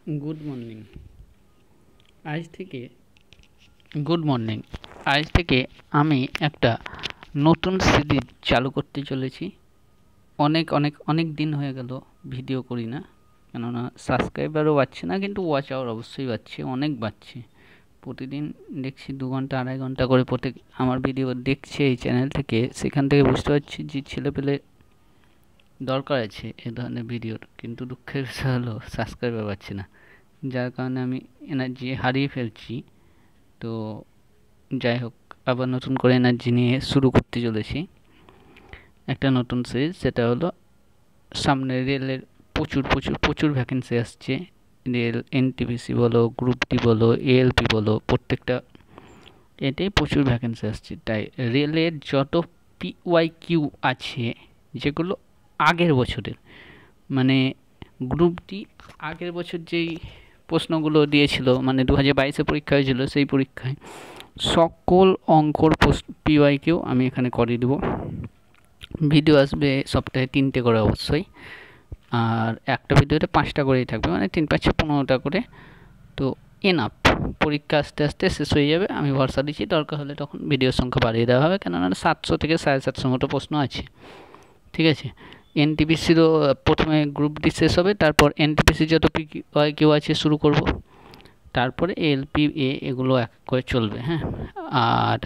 Good morning. আজ থেকে good morning আজ থেকে আমি একটা নতুন সিরিজ চালু করতে চলেছি। অনেক অনেক অনেক দিন হয়ে গেল ভিডিও করি না, কেননা সাবস্ক্রাইবারও বাড়ছে না, কিন্তু ওয়াচ আওয়ার অবশ্যই বাড়ছে, অনেক বাড়ছে। প্রতিদিন দেখছি 2 ঘন্টা 2.5 ঘন্টা করে প্রত্যেক আমার ভিডিও দেখছে এই চ্যানেল থেকে। সেখান থেকে বুঝতে পারছি যে ছেলেপেলে দরকার আছে এ ধরনের ভিডিওর, কিন্তু দুঃখের বিষয় হলো সাবস্ক্রাইবার পাচ্ছি না, যার কারণে আমি এনার্জি হারিয়ে ফেলছি। তো যাই হোক, আবার নতুন করে এনার্জি নিয়ে শুরু করতে চলেছি একটা নতুন সিরিজ। সেটা হলো সামনে রেলের প্রচুর প্রচুর প্রচুর ভ্যাকেন্সি আসছে। রেল এনটিপিসি বলো, গ্রুপ ডি বলো, এএলপি বলো, প্রত্যেকটা এটাই প্রচুর ভ্যাকেন্সি আসছে। তাই রেলের যত পিওয়াই কিউ আছে, যেগুলো আগের বছরের, মানে গ্রুপ ডি আগের বছর যেই প্রশ্নগুলো দিয়েছিল, মানে 2022-এ পরীক্ষা হয়েছিল, সেই পরীক্ষায় সকল অঙ্কর পিওয়াই কিউ আমি এখানে করে দেবো। ভিডিও আসবে সপ্তাহে 3টে করে অবশ্যই, আর একটা ভিডিওতে 5টা করেই থাকবে, মানে 3 5 15টা করে। তো এনাফ, পরীক্ষা আস্তে আস্তে শেষ হয়ে যাবে, আমি ভরসা দিচ্ছি। দরকার হলে তখন ভিডিওর সংখ্যা বাড়িয়ে দেওয়া হবে, কেননা 700 থেকে 750 মতো প্রশ্ন আছে। ঠিক আছে, এনটিপিসিরও প্রথমে গ্রুপ ডি শেষ হবে, তারপর এনটিপিসি যত পিওয়াই কিউ আছে শুরু করব, তারপরে এলপি এগুলো এক করে চলবে। হ্যাঁ, আর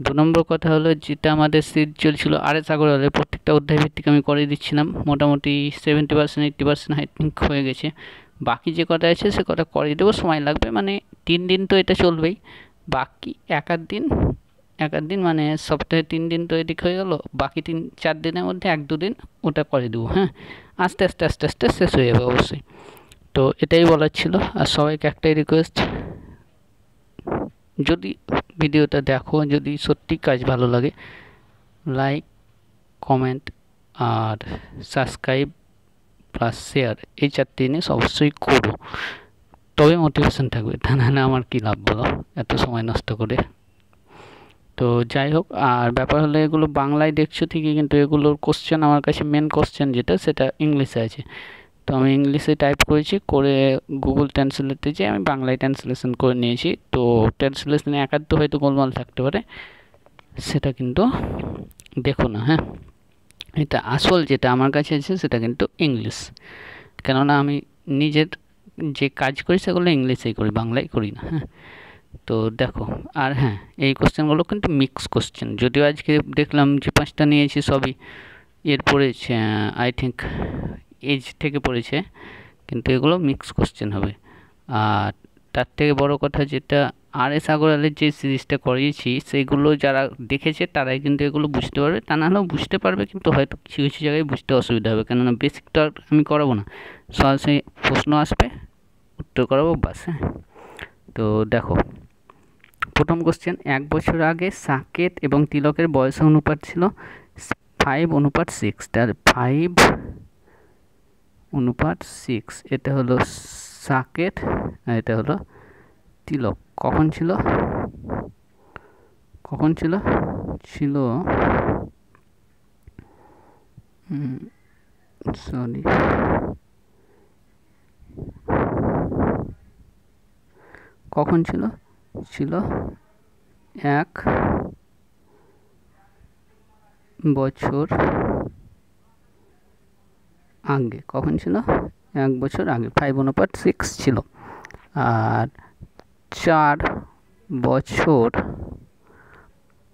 2 নম্বর কথা হলো, যেটা আমাদের সিট চলছিল RS আগরওয়ালের, প্রত্যেকটা অধ্যায় ভিত্তিক আমি করে দিচ্ছিলাম। মোটামুটি 70% 80% আই থিঙ্ক হয়ে গেছে। বাকি যে কটা আছে সে কটা করে দেবো, সময় লাগবে, মানে 3 দিন তো এটা চলবেই। বাকি এক আধ দিন মানে সপ্তাহে 3 দিন তো এদিক হয়ে গেল, বাকি 3-4 দিনের মধ্যে 1-2 দিন ওটা করে দেবো। হ্যাঁ, আস্তে আস্তে আস্তে আস্তে শেষ হয়ে যাবে অবশ্যই। তো এটাই বলার ছিল। আর সবাইকে একটাই রিকোয়েস্ট, যদি ভিডিওটা দেখো, যদি সত্যি কাজ ভালো লাগে, লাইক, কমেন্ট আর সাবস্ক্রাইব প্লাস শেয়ার, এই 4টে জিনিস অবশ্যই করো, তবে মোটিভেশন থাকবে। তা নাহলে আমার কী লাভ বলো, এত সময় নষ্ট করে। তো যাই হোক, আর ব্যাপার হলো এগুলো বাংলায় দেখছো ঠিকই, কিন্তু এগুলোর কোশ্চেন আমার কাছে, মেন কোশ্চেন যেটা, সেটা ইংলিশে আছে। তো আমি ইংলিশে টাইপ করেছি, করে গুগল ট্রান্সলেটে যেয়ে আমি বাংলায় ট্রান্সলেশন করে নিয়েছি। তো ট্রান্সলেশনে একান্ত হয়তো গোলমাল থাকতে পারে, সেটা কিন্তু দেখো না। হ্যাঁ, এটা আসল যেটা আমার কাছে আছে সেটা কিন্তু ইংলিশ, কেননা আমি নিজের যে কাজ করি সেগুলো ইংলিশেই করি, বাংলায় করি না। হ্যাঁ, তো দেখো। আর হ্যাঁ, এই কোশ্চেনগুলো কিন্তু মিক্স কোশ্চেন, যদিও আজকে দেখলাম যে 5টা নিয়েছি সবই এর পড়েছে, আই থিঙ্ক এজ থেকে পড়েছে, কিন্তু এগুলো মিক্স কোশ্চেন হবে। আর তার থেকে বড় কথা, যেটা RS আগরওয়ালের যে সিরিজটা করিয়েছি, সেইগুলো যারা দেখেছে তারাই কিন্তু এগুলো বুঝতে পারবে, তা নাহলেও বুঝতে পারবে, কিন্তু হয়তো কিছু কিছু জায়গায় বুঝতে অসুবিধা হবে, কেননা বেসিকটা আমি করাবো না, সরাসরি প্রশ্ন আসবে, উত্তর করাবো, বাস। হ্যাঁ, তো দেখো, প্রথম কোশ্চেন, 1 বছর আগে সাকেত এবং তিলকের বয়সের অনুপাত ছিল 5:6, তার 5:6, এটা হলো সাকেত আর এটা হলো তিলক। কখন ছিল? ছিল সরি, কখন ছিল 1 বছর আগে। কখন ছিল? 1 বছর আগে 5:6 ছিল। আর 4 বছর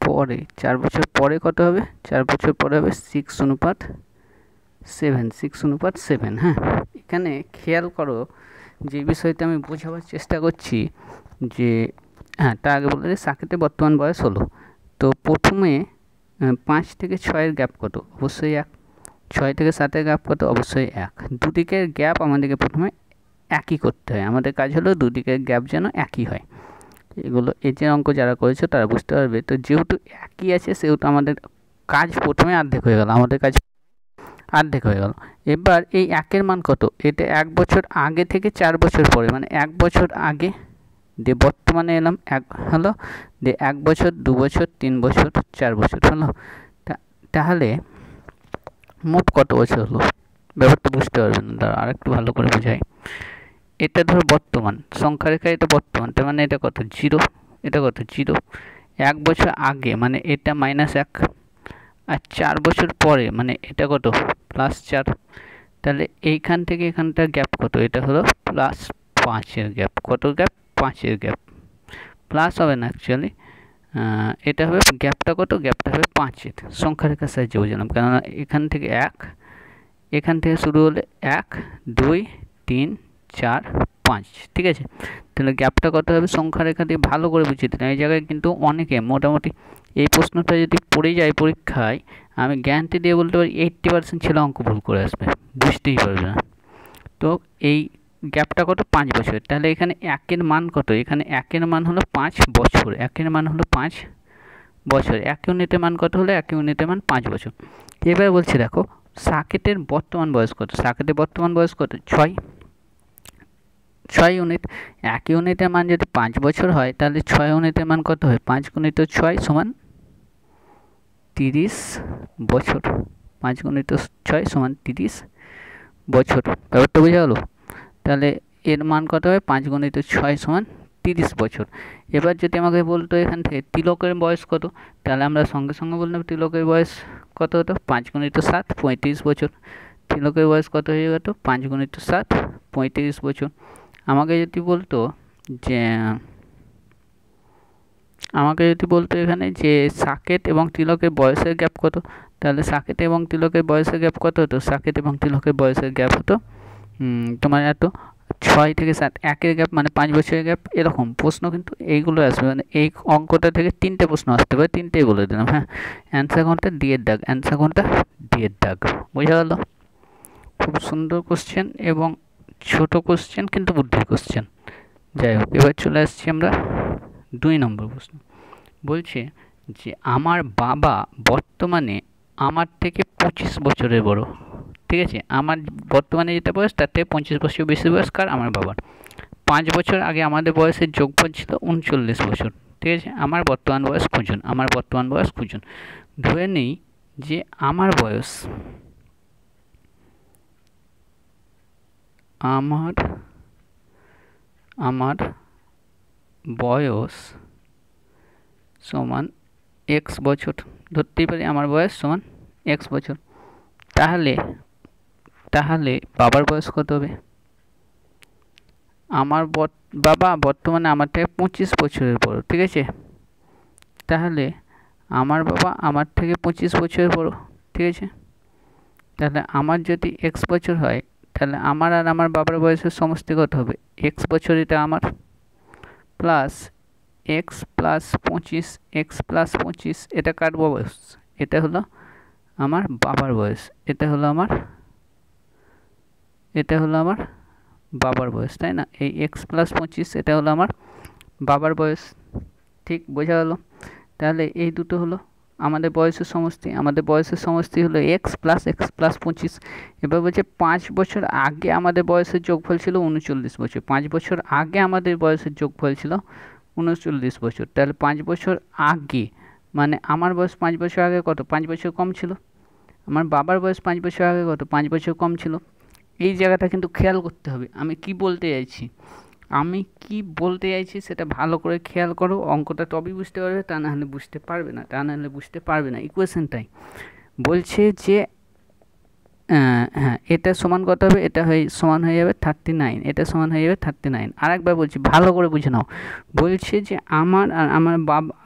পরে, 4 বছর পরে কত হবে? 4 বছর পরে হবে 6:7। হ্যাঁ, এখানে খেয়াল করো, যে বিষয়টা আমি বোঝাবার চেষ্টা করছি, যে হ্যাঁ, তার আগে বলে সাকেতের বর্তমান বয়স হলো। তো প্রথমে 5 থেকে 6-এর গ্যাপ কত? অবশ্যই 1। 6 থেকে 7-এর গ্যাপ কত? অবশ্যই 1। দুদিকের গ্যাপ আমাদেরকে প্রথমে একই করতে হয়, আমাদের কাজ হলো দুদিকের গ্যাপ যেন একই হয়। এগুলো এই যে অঙ্ক যারা করেছো তারা বুঝতে পারবে। তো যেহেতু একই আছে, সেহেতু আমাদের কাজ প্রথমে অর্ধেক হয়ে গেল। এবার এই 1-এর মান কত? এটা 1 বছর আগে থেকে 4 বছর পরে, মানে 1 বছর আগে দিয়ে বর্তমানে এলাম, 1 হলো, দিয়ে 1 বছর, 2 বছর, 3 বছর, 4 বছর হলো। তাহলে মোট কত বছর হলো? ব্যাপারটা বুঝতে পারবেন, আর একটু ভালো করে বোঝাই। এটা ধরো বর্তমান সংখ্যা রেখা, এটা বর্তমান, তার মানে এটা কত 0, এটা কত 0। 1 বছর আগে মানে এটা -1, আর 4 বছর পরে মানে এটা কত +4। তাহলে এইখান থেকে এখানটার গ্যাপ কত, এটা হলো +5 এর গ্যাপ। কত গ্যাপ? 5 এর গ্যাপ। প্লাস হবে না অ্যাকচুয়ালি, এটা হবে গ্যাপটা কত, গ্যাপটা হবে 5 এর। সংখ্যা রেখার সাহায্যে বুঝলাম, কেননা এখান থেকে 1, এখান থেকে শুরু হলে 1 2 3 4 5, ঠিক আছে। তাহলে গ্যাপটা কত হবে সংখ্যা রেখা দিয়ে ভালো করে বুঝিয়ে দিলাম। এই জায়গায় কিন্তু অনেকে মোটামুটি এই প্রশ্নটা যদি পড়ে যায় পরীক্ষায়, আমি গ্যারান্টি দিয়ে বলতে পারি 80% ছেলে অঙ্ক ভুল করে আসবে, বুঝতেই পারবে না। তো এই গ্যাপটা কত 5 বছর। তাহলে এখানে 1 এর মান কত, এখানে 1 এর মান হলো 5 বছর, 1 এর মান হলো 5 বছর। 1 ইউনিটের মান কত হলো, 1 ইউনিটের মান 5 বছর। এবার বলছি দেখো সাকেটের বর্তমান বয়স কত, সাকেটের বর্তমান বয়স কত 6 ইউনিট। 1 ইউনিটের মান যদি 5 বছর হয় তাহলে 6 ইউনিটের মান কত হয়, 5 গুণিত 6 সমান 30 বছর। 5 গুণিত 6 সমান 30 বছর। ব্যাপারটা বোঝা গেল? তাহলে এর মান কত হয়, 5 গুণিত 6 সমান 30 বছর। এবার যদি আমাকে বলতো এখান থেকে তিলকের বয়স কত, তাহলে আমরা সঙ্গে সঙ্গে বললাম তিলকের বয়স কত হতো, 5 গুণিত 7 35 বছর। তিলকের বয়স কত হয়ে যেত, 5 গুণিত 7 35 বছর। আমাকে যদি বলতো এখানে যে সাকেত এবং তিলকের বয়সের গ্যাপ কত, তাহলে সাকেত এবং তিলকের বয়সের গ্যাপ কত হতো, সাকেত এবং তিলকের বয়সের গ্যাপ হতো তোমার এত 6 থেকে 7, 1 এর গ্যাপ মানে 5 বছরের গ্যাপ। এরকম প্রশ্ন কিন্তু এইগুলো আসবে, মানে এই অঙ্কটা থেকে 3টে প্রশ্ন আসতে পারে, 3টেই বলে দিলাম। হ্যাঁ, অ্যান্সার কোনটা, ডি এর দাগ, অ্যান্সার কোনটা, ডি এর দাগ। বোঝা গেল? খুব সুন্দর কোশ্চেন এবং ছোট কোশ্চেন কিন্তু বুদ্ধির কোশ্চেন। যাই হোক, এবার চলে আসছি আমরা 2 নম্বর প্রশ্ন। বলছে যে আমার বাবা বর্তমানে আমার থেকে 25 বছরের বড়, ঠিক আছে। আমার বর্তমানে যেটা বয়স তার থেকে 25 বছর বেশি বয়স কার, আমার বাবার। 5 বছর আগে আমাদের বয়সের যোগফল ছিল 39 বছর, ঠিক আছে। আমার বর্তমান বয়স খুঁজুন, আমার বর্তমান বয়স খুঁজুন। ধরে নিই যে আমার বয়স সমান x বছর, ধরতেই পারি আমার বয়স সমান x বছর। তাহলে বাবার বয়স কত হবে, আমার বাবা বর্তমানে আমার থেকে 25 বছরের বড়, ঠিক আছে। তাহলে আমার বাবা আমার থেকে 25 বছরের বড়, ঠিক আছে। তাহলে আমার যদি x বছর হয় তাহলে আমার আর আমার বাবার বয়সের সমষ্টি কত হবে, x বছর এটা আমার plus x plus 25, x plus 25 এটা কার বয়স, এটা হলো আমার বাবার বয়স, এটা হলো আমার বাবার বয়স, তাই না। এই x প্লাস 25 এটা হলো আমার বাবার বয়স, ঠিক বোঝা গেল? তাহলে এই দুটো হলো আমাদের বয়সের সমষ্টি, আমাদের বয়সের সমষ্টি হলো x প্লাস 25। এবার বলছে 5 বছর আগে আমাদের বয়সের যোগফল ছিল 39 বছর। 5 বছর আগে আমাদের বয়সের যোগফল ছিল 39 বছর। তাহলে 5 বছর আগে মানে আমার বয়স 5 বছর আগে কত, 5 বছর কম ছিল। আমার বাবার বয়স 5 বছর আগে কত, 5 বছর কম ছিল। এই জায়গাটা কিন্তু খেয়াল করতে হবে আমি কি বলতে চাইছি সেটা ভালো করে খেয়াল করো। অঙ্কটা তবেই বুঝতে পারবে, তা না হলে বুঝতে পারবে না। ইকুয়েশনটাই বলছে যে হ্যাঁ, এটা সমান কত হবে, এটা সমান হয়ে যাবে 39, এটা সমান হয়ে যাবে 39। আরেকবার বলছি ভালো করে বুঝে নাও। বলছে যে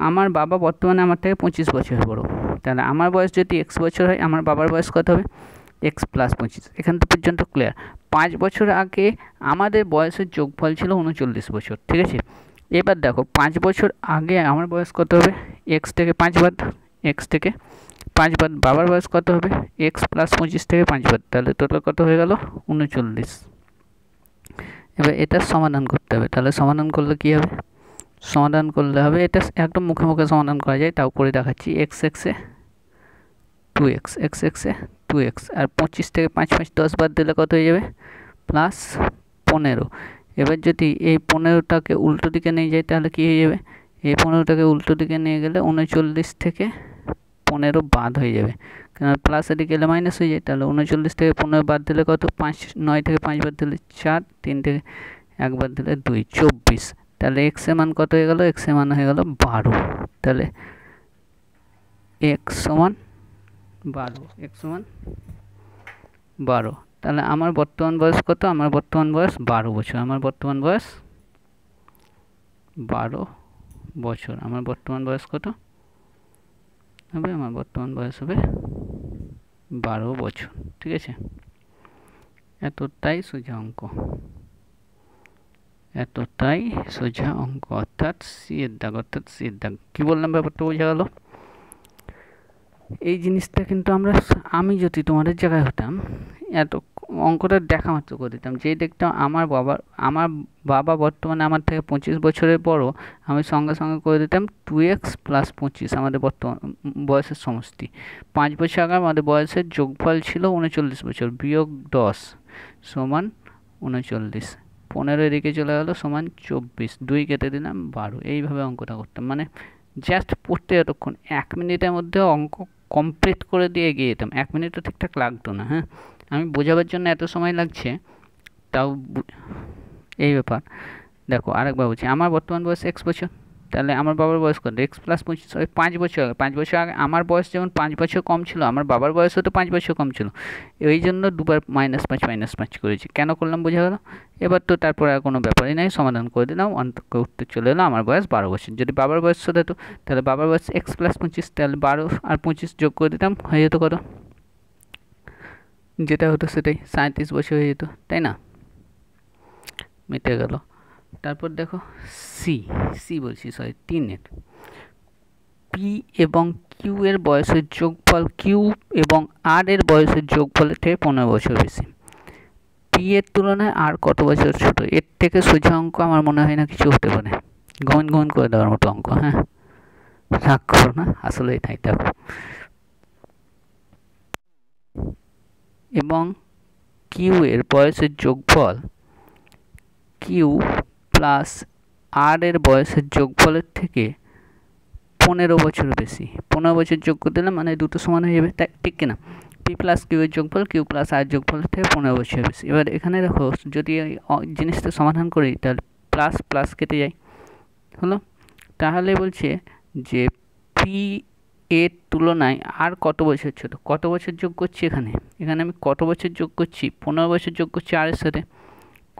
আমার বাবা বর্তমানে আমার থেকে 25 বছর বড়। তাহলে আমার বয়স যদি x বছর হয়, আমার বাবার বয়স কত হবে, x প্লাস 25। এখান পর্যন্ত ক্লিয়ার। 5 বছর আগে আমাদের বয়সের যোগফল ছিল 39 বছর, ঠিক আছে। এবার দেখো 5 বছর আগে আমার বয়স কত হবে, x থেকে 5 বাদ, বাবার বয়স কত হবে, x প্লাস 25 থেকে 5 বাদ, তাহলে টোটাল কত হয়ে গেল 39। এবার এটা সমাধান করতে হবে। তাহলে সমাধান করলে কি হবে, এটা একদম মুখে মুখে সমাধান করা যায়, তাও করে দেখাচ্ছি। x এ 2x, এ 2x, আর 25 থেকে 5 10 বাদ দিলে কত হয়ে যাবে, প্লাস 15। এবার যদি এই 15টাকে উল্টো দিকে নিয়ে যাই তাহলে কি হয়ে যাবে, এই 15টাকে উল্টো দিকে নিয়ে গেলে 39 থেকে 15 বাদ হয়ে যাবে, কারণ প্লাস এদিকে গেলে মাইনাস হয়ে যায়। তাহলে 39 থেকে 15 বাদ দিলে কত, 9 থেকে 5 বাদ দিলে 4, 3 থেকে একবার দিলে 2, 24। তাহলে x এর মান কত হয়ে গেল? x এর মান হয়ে গেল 12। তাহলে x সমান 12, x সমান 12। তাহলে আমার বর্তমান বয়স কত? আমার বর্তমান বয়স 12 বছর। আমার বর্তমান বয়স 12 বছর। আমার বর্তমান বয়স কত হবে? আমার বর্তমান বয়স হবে 12 বছর। ঠিক আছে, এতটাই সোজা অঙ্ক, এতটাই সোজা অঙ্ক, অর্থাৎ সি এর দাগ, অর্থাৎ সি এর দাগ। কি বললাম ব্যাপারটা বোঝা গেল? এই জিনিসটা কিন্তু আমি যদি তোমাদের জায়গায় হতাম, এত অঙ্কটা দেখা মাত্র করে দিতাম। যেই দেখতাম আমার বাবা বর্তমানে আমার থেকে 25 বছরের বড়, আমি সঙ্গে সঙ্গে করে দিতাম 2x + 25 আমাদের বর্তমান বয়সের সমষ্টি। 5 বছর আগে আমাদের বয়সের যোগফল ছিল 39 বছর, বিয়োগ 10 সমান 39, 15 এদিকে চলে গেল সমান 24, 2 কেটে দিলাম 12। এইভাবে অঙ্কটা করতাম, মানে জাস্ট পড়তে যতক্ষণ 1 মিনিটের মধ্যে অঙ্ক কমপ্লিট করে দিয়ে এগিয়ে যেতাম। 1 মিনিটও ঠিকঠাক লাগতো না। হ্যাঁ, আমি বোঝাবার জন্য এত সময় লাগছে, তাও এই ব্যাপার। দেখো আরেকবার বলছি, আমার বর্তমান বয়স x বছর, তাহলে আমার বাবার বয়স কত? x + 25, 5 বছর আগে। 5 বছর আগে আমার বয়স যেমন 5 বছর কম ছিল, আমার বাবার বয়সও তো 5 বছর কম ছিল। এই জন্য দুবার -5 করেছি। কেন করলাম বোঝা গেল? এবার তো তারপরে আর কোনো ব্যাপারই নাই, সমাধান করে দিলাম, উত্তর চলে এলো আমার বয়স 12 বছর। যদি বাবার বয়স হতো তাহলে বাবার বয়স x + 25, তাহলে 12 আর 25 যোগ করে দিতাম, হয়ে যেত কত? যেটা হতো সেটাই, 37 বছর হয়ে যেত, তাই না? মিটে গেল। তারপর দেখো সি বলছি, সরি 3 পি এবং কিউ এর বয়সের যোগফল কিউ এবং আর এর বয়সের যোগফলের থেকে 15 বছর বেশি। পি এর তুলনায় আর কত বছর ছোট? এর থেকে সোজা অঙ্ক আমার মনে হয় না কিছু হতে পারে। ঘুমন করে দেওয়ার মতো অঙ্ক। হ্যাঁ, রাগ করো না, আসলেই তাই। দেখো, এবং কিউ এর বয়সের যোগফল কিউ প্লাস আর এর বয়সের যোগফলের থেকে 15 বছর বেশি। 15 বছর যোগ করে দিলাম, মানে দুটো সমান হয়ে যাবে, তাই ঠিক কিনা? পি প্লাস কিউ এর যোগফল কিউ প্লাস আর যোগফলের থেকে 15 বছর বেশি। এবার এখানে দেখো, যদি জিনিসটা সমাধান করি তাহলে প্লাস প্লাস কেটে যায়, হলো। তাহলে বলছে যে পি এর তুলনায় আর কত বছর ছোট? কত বছর যোগ করছি এখানে? এখানে আমি কত বছর যোগ করছি? 15 বছর যোগ করছি আর এর সাথে।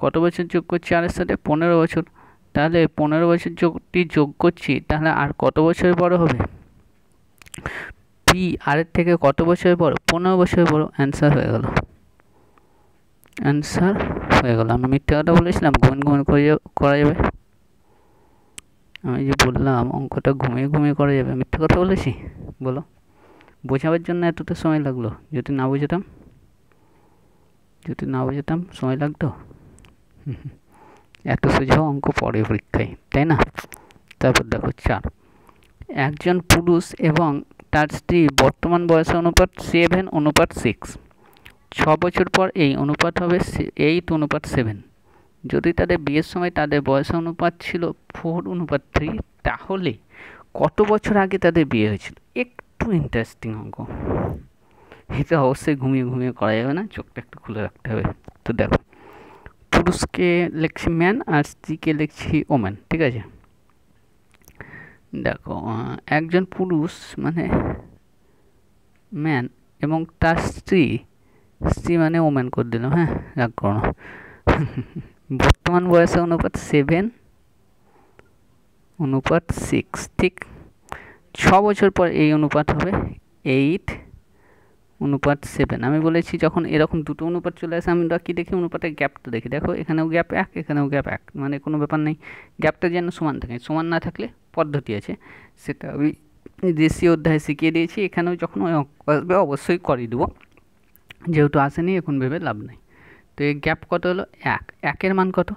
কত বছর যোগ করছি আর এর সাথে? 15 বছর। তাহলে 15 বছর যোগ করছি, তাহলে আর কত বছরের বড় হবে? পি আর এর থেকে কত বছরের বড়? 15 বছরের বড়। অ্যান্সার হয়ে গেল, অ্যান্সার হয়ে গেল। আমি মিথ্যে কথা বলেছিলাম ঘুমিয়ে করা যাবে? আমি যে বললাম অঙ্কটা ঘুমিয়ে করা যাবে, মিথ্যে কথা বলেছি? বলো, বোঝাবার জন্য এতটা সময় লাগলো। যদি না বোঝাতাম সময় লাগতো? এত সোজা অঙ্ক পড়ে পরীক্ষায়, তাই না? তারপর দেখো 4, একজন পুরুষ এবং তার স্ত্রী বর্তমান বয়সের অনুপাত 7:6। 6 বছর পর এই অনুপাত হবে 8:7। যদি তাদের বিয়ের সময় তাদের বয়সের অনুপাত ছিল 4:3, তাহলে কত বছর আগে তাদের বিয়ে হয়েছিল? একটু ইন্টারেস্টিং অঙ্ক। এটা অবশ্যই ঘুমিয়ে করা যাবে না, চোখটা একটু খুলে রাখতে হবে। তো দেখো, পুরুষকে লিখছি ম্যান আর স্ত্রীকে লিখছি ওম্যান, ঠিক আছে? দেখো, একজন পুরুষ মানে ম্যান এবং তার স্ত্রী মানে ওম্যান করে দিলাম। হ্যাঁ, রাগ করো না। বর্তমান বয়সের অনুপাত 7:6, ঠিক। 6 বছর পর এই অনুপাত হবে 8:7। আমি বলেছি যখন এরকম দুটো অনুপাত চলে আসে, আমরা কি দেখি? অনুপাতের গ্যাপটা দেখি। দেখো, এখানেও গ্যাপ 1, এখানেও গ্যাপ 1, মানে কোনো ব্যাপার নেই। গ্যাপটা যেন সমান থাকে, সমান না থাকলে পদ্ধতি আছে, সেটা আমি রেশিও অধ্যায়ে শিখিয়ে দিয়েছি। এখানেও যখন ওই অঙ্ক আসবে অবশ্যই করিয়ে দেবো, যেহেতু আসেনি এখন ভেবে লাভ নেই। তো এই গ্যাপ কত হলো? 1। 1-এর মান কত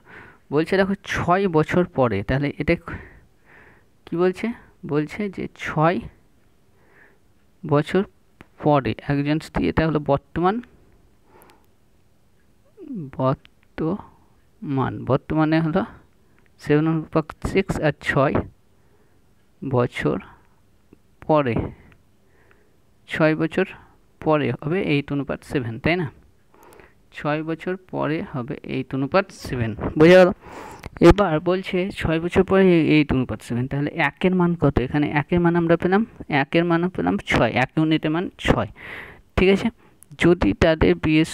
বলছে? দেখো, 6 বছর পরে। তাহলে এটা কি বলছে? বলছে যে 6 বছর পরে একজন স্ত্রী, এটা হলো বর্তমানে হলো 7:6 আর 6 বছর পরে, 6 বছর পরে হবে 8:7, তাই না? 6 বছর পরে হবে 8:7। বোঝা গেল? এবার বলছে 6 বছর পরে 8:7, তাহলে 1-এর মান কত? এখানে 1-এর মান আমরা পেলাম, 1-এর মান পেলাম 6, 1 ইউনিটের মান 6। ঠিক আছে? যদি তাদের বিয়ের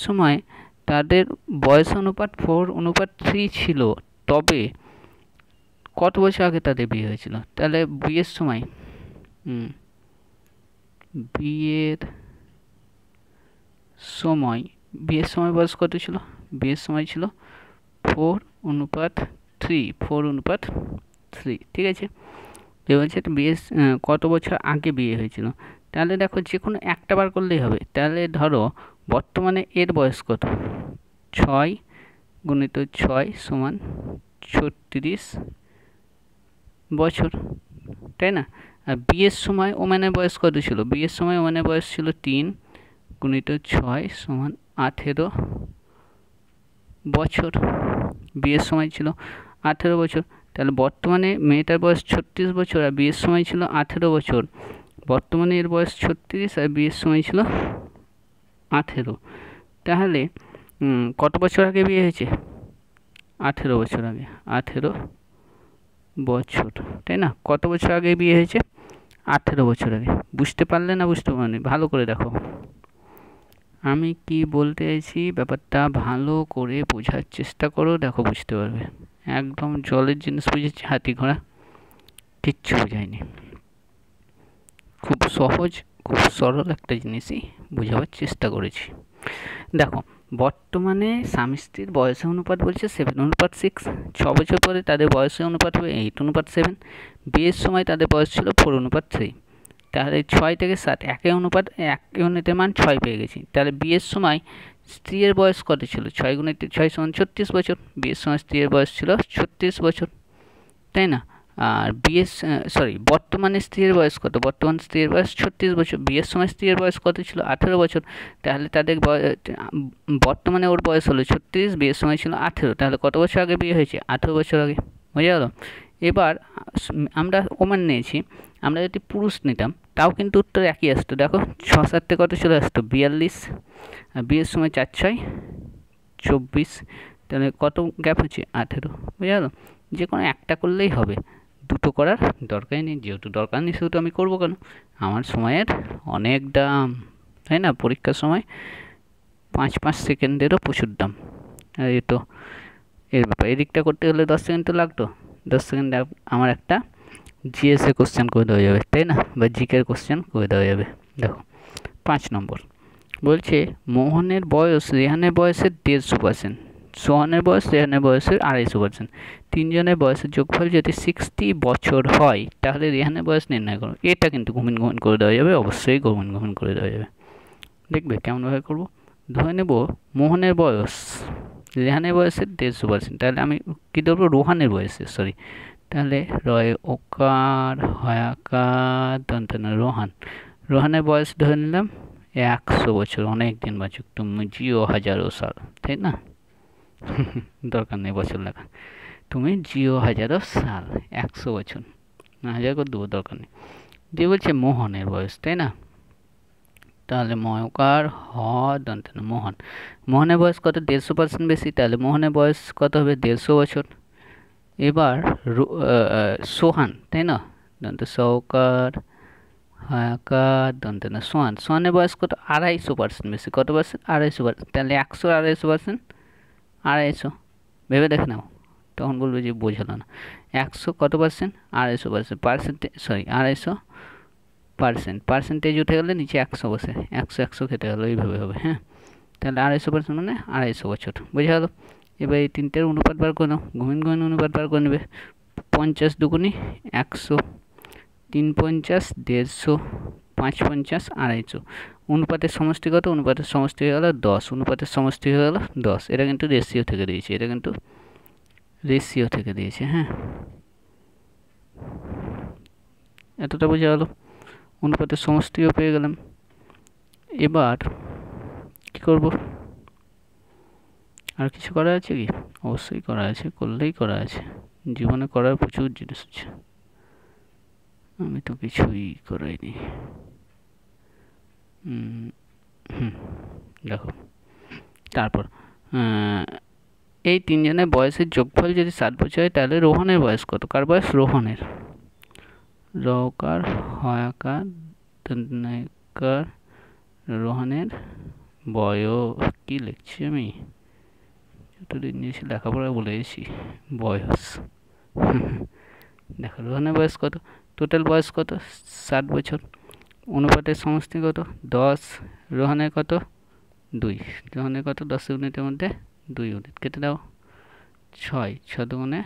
সময় তাদের বয়স অনুপাত 4:3 ছিল, তবে কত বছর আগে তাদের বিয়ে হয়েছিল? তাহলে বিয়ের সময় বিয়ের সময় বয়স কত ছিল? বিয়ের সময় ছিল 4:3। ঠিক আছে? যে বলছে বিয়ের কত বছর আগে বিয়ে হয়েছিল। তাহলে দেখো যে কোনো একটা বার করলেই হবে। তাহলে ধরো বর্তমানে এর বয়স কত? 6 গুণিত 6 সমান 36 বছর, তাই না? আর বিয়ের সময় ওমেনের বয়স কত ছিল? বিয়ের সময় ওমেনের বয়স ছিল 3 গুণিত 6 সমান 18 বছর। বিয়ের সময় ছিল 18 বছর। তাহলে বর্তমানে মেয়েটার বয়স 36 বছর আর বিয়ের সময় ছিল 18 বছর। বর্তমানে এর বয়স 36 আর বিয়ের সময় ছিল 18। তাহলে কত বছর আগে বিয়ে হয়েছে? 18 বছর আগে। 18 বছর, তাই না? কত বছর আগে বিয়ে হয়েছে? 18 বছর আগে। বুঝতে পারলে না বুঝতে পারনি? ভালো করে দেখো, আমি কি বলতে চাইছি ব্যাপারটা ভালো করে বোঝার চেষ্টা করো, দেখো বুঝতে পারবে। একদম জলের জিনিস বুঝেছি, হাতি ঘোড়া কিচ্ছু বোঝায়নি। খুব সহজ, খুব সরল একটা জিনিসই বোঝাবার চেষ্টা করেছি। দেখো, বর্তমানে স্বামী স্ত্রীর বয়সের অনুপাত বলছে 7:6। 6 বছর পরে তাদের বয়সের অনুপাত হবে 8:7। বিয়ের সময় তাদের বয়স ছিল 4:3। তাহলে 6 থেকে 7, 1 ইউনিটের মান 6 পেয়ে গেছি। তাহলে বিয়ের সময় স্ত্রীর বয়স কত ছিল? 6 গুণিত 6 সমান 36 বছর। বিয়ের সময় স্ত্রীর বয়স ছিল 36 বছর, তাই না? আর বর্তমানে স্ত্রীর বয়স কত? বর্তমান স্ত্রীর বয়স 36 বছর। বিয়ের সময় স্ত্রীর বয়স কত ছিল? 18 বছর। তাহলে তাদের বর্তমানে ওর বয়স হলো 36, বিয়ের সময় ছিল 18। তাহলে কত বছর আগে বিয়ে হয়েছে? 18 বছর আগে। বোঝা গেল? এবার আমরা ওমেন নিয়েছি, আমরা যদি পুরুষ নিতাম তাও কিন্তু উত্তর একই আসতো। দেখো 6-7 কত চলে আসতো? 42। আর বিয়ের সময় 4-6 24। তাহলে কত গ্যাপ হচ্ছে? 18। বোঝা গেল? যে কোনো একটা করলেই হবে, দুটো করার দরকারই নেই। যেহেতু দরকার নেই সেহেতু আমি করবো কেন? আমার সময়ের অনেক দাম, তাই না? পরীক্ষার সময় 5 সেকেন্ডেরও প্রচুর দাম। আর এর ব্যাপার, এদিকটা করতে গেলে 10 সেকেন্ড তো লাগতো। 10 সেকেন্ডে আমার একটা জিএসএ কোশ্চেন করে দেওয়া যাবে, তাই না? বা জিকের কোশ্চেন করে দেওয়া যাবে। দেখো 5 নম্বর বলছে, মোহনের বয়স রেহানের বয়সের 150%, সোহানের বয়স রেহানের বয়সের 250%। তিনজনের বয়সের যোগফল যদি 60 বছর হয়, তাহলে রেহানের বয়স নির্ণয় করো। এটা কিন্তু ঘুমিন করে দেওয়া যাবে, অবশ্যই ঘুমিন করে দেওয়া যাবে। দেখবে কেমনভাবে করবো। ধরে নেব মোহনের বয়স রেহানের বয়সের 150%, তাহলে আমি কী ধরবো? রোহানের বয়সের, তাহলে রয় ওকার হয়াকার দন্তনা রোহানের বয়স ধরে নিলাম 100 বছর। অনেক দিন বাঁচুক তুমি, জিও হাজারো সাল, তাই না? দরকার নেই বছর লেখা, তুমি জিও হাজারো সাল, 100 বছর, 1000 করে দেবো, দরকার নেই। দিয়ে বলছে মোহনের বয়স, তাই না? তাহলে ময়কার হ দন্তনা মোহনের বয়স কত? 150% বেশি, তাহলে মোহনের বয়স কত হবে? 150 বছর। এবার সোহান, তাই না? দন্ত সৌকার হায়াকার দন্তনা সোহানের বয়স কত? 250% বেশি। কত পার্সেন্ট? 250%। তাহলে 100 250%, 250। ভেবে দেখে নাও, তখন বলবে যে বোঝালো না। 100 কত পার্সেন্ট? 250%। 250% পার্সেন্টেজ উঠে গেলে নিচে 100 বসে, 100 কেটে গেলো, এইভাবে হবে। হ্যাঁ, তাহলে 250% মানে 250 বছর। বোঝা গেল? এবার এই তিনটের অনুপাত বার করে নাও, ঘুমিন অনুপাত বার করে নেবে। 50 দুগুণি 100, 3 50, 150, 5 50, 250। অনুপাতের সমষ্টি কত? অনুপাতের সমষ্টি হয়ে গেল 10। অনুপাতের সমষ্টি হয়ে গেল 10। এটা কিন্তু রেশিও থেকে দিয়েছে, হ্যাঁ, এতটা বোঝা গেল। অনুপাতের সমষ্টিও পেয়ে গেলাম। এবার কি করব? আর কিছু করা আছে কি? অবশ্যই করা আছে, করলেই করা আছে। জীবনে করার প্রচুর জিনিস আছে, আমি তো কিছুই করাইনি। দেখো তারপর এই তিনজনের বয়সের যোগফল যদি 7 বছর হয় তাহলে রোহনের বয়স কত? কার বয়স? রোহনের। রকার হয়াকার দন্তনায়কার রোহনের বয়স কি লিখছি আমি? যতদিন নিয়েছি লেখাপড়া বলে গেছি বয়স। দেখো রোহনের বয়স কত? টোটাল বয়স কত? 7 বছর। অনুপাতের সমষ্টি কত? 10। রোহনের কত? 2। রোহনের কত? 10 ইউনিটের মধ্যে 2 ইউনিট কেটে দাও। 6 6 দুগুণে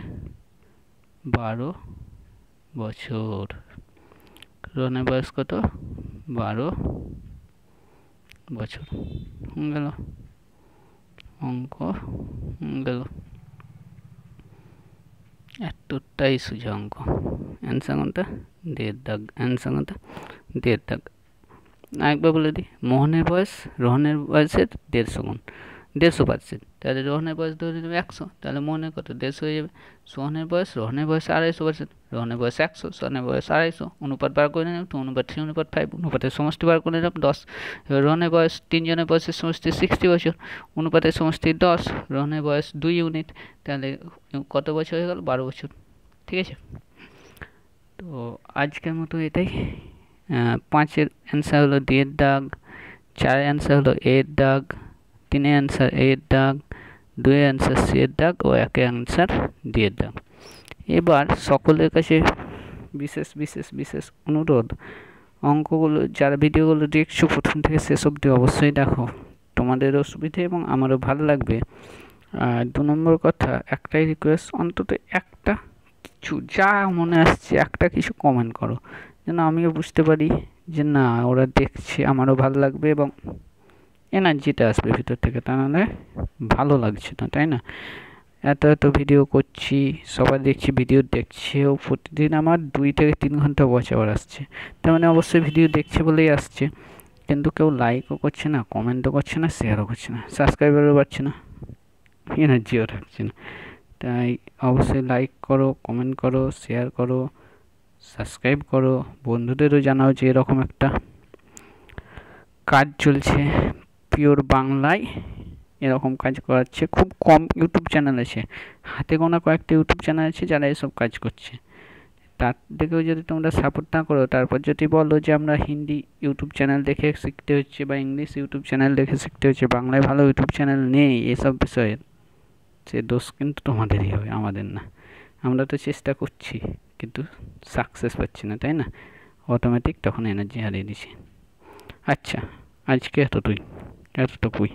12 বছর। রোহনের বয়স কত? 12 বছর। গেল অঙ্ক গেল। এতটাই সোজা অঙ্ক। অ্যান্সার কোনটা? দেড় দাগ। অ্যান্সার কোনটা? দেড় দাগ। আরেকবার বলে দিই, মোহনের বয়স রোহনের বয়সের 150 গুণ, 150%। তাহলে রোহনের বয়স ধরে নেবে 100, তাহলে মোহনের কত? 150 হয়ে যাবে। সোহনের বয়স 250%, রোহনের বয়স 100, সোহনের বয়স 250। অনুপাত বার করে নেব, তো অনুপাত 3:5। অনুপাতের সমষ্টি বার করে নেব 10। এবার রোহনের বয়স, তিনজনের বয়সের সমষ্টি 60 বছর, অনুপাতের সমষ্টি 10। রোহনের বয়স 2 ইউনিট, তাহলে কত বছর হয়ে গেল? 12 বছর। ঠিক আছে, তো আজকের মতো এটাই। 5-এর অ্যান্সার হলো দেড় দাগ, 4-এর অ্যান্সার হলো এর দাগ, 3-এর অ্যান্সার এর দাগ, 2-এর অ্যান্সার সিয়ের দাগ ও 1-এর অ্যান্সার দেড় দাগ। এবার সকলের কাছে বিশেষ বিশেষ বিশেষ অনুরোধ, অঙ্কগুলো যারা ভিডিওগুলো দেখছো প্রথম থেকে শেষ অবধি অবশ্যই দেখো, তোমাদেরও সুবিধে এবং আমারও ভালো লাগবে। আর 2 নম্বর কথা, একটাই রিকোয়েস্ট, অন্তত একটা কিছু যা মনে আসছে একটা কিছু কমেন্ট করো, যেন আমিও বুঝতে পারি যে না ওরা দেখছে, আমারও ভালো লাগবে এবং এনার্জিটা আসবে ভিতর থেকে, তা নাহলে ভালো লাগছে না, তাই না? এত এত ভিডিও করছি, সবাই দেখছি ভিডিও দেখছেও, প্রতিদিন আমার 2 থেকে 3 ঘন্টা ওয়াচ আওয়ার আসছে, তার মানে অবশ্যই ভিডিও দেখছে বলেই আসছে, কিন্তু কেউ লাইকও করছে না, কমেন্টও করছে না, শেয়ারও করছে না, সাবস্ক্রাইবারও বাড়ছে না, এনার্জিও থাকছে না। তাই অবশ্যই লাইক করো, কমেন্ট করো, শেয়ার করো, সাবস্ক্রাইব করো, বন্ধুদেরও জানাও যে এরকম একটা কাজ চলছে পিওর বাংলায়, এরকম কাজ করাচ্ছে। খুব কম ইউটিউব চ্যানেল আছে, হাতে গোনা কয়েকটা ইউটিউব চ্যানেল আছে যারা এসব কাজ করছে। তার থেকেও যদি তোমরা সাপোর্ট না করো, তারপর যদি বলো যে আমরা হিন্দি ইউটিউব চ্যানেল দেখে শিখতে হচ্ছে বা ইংলিশ ইউটিউব চ্যানেল দেখে শিখতে হচ্ছে, বাংলায় ভালো ইউটিউব চ্যানেল নেই এসব বিষয়ে, সে দোষ কিন্তু তোমাদেরই হবে, আমাদের না। আমরা তো চেষ্টা করছি কিন্তু সাকসেস পাচ্ছি না, তাই না? অটোমেটিক তখন এনার্জি হারিয়ে দিছি। আচ্ছা, আজকে এতটুকুই।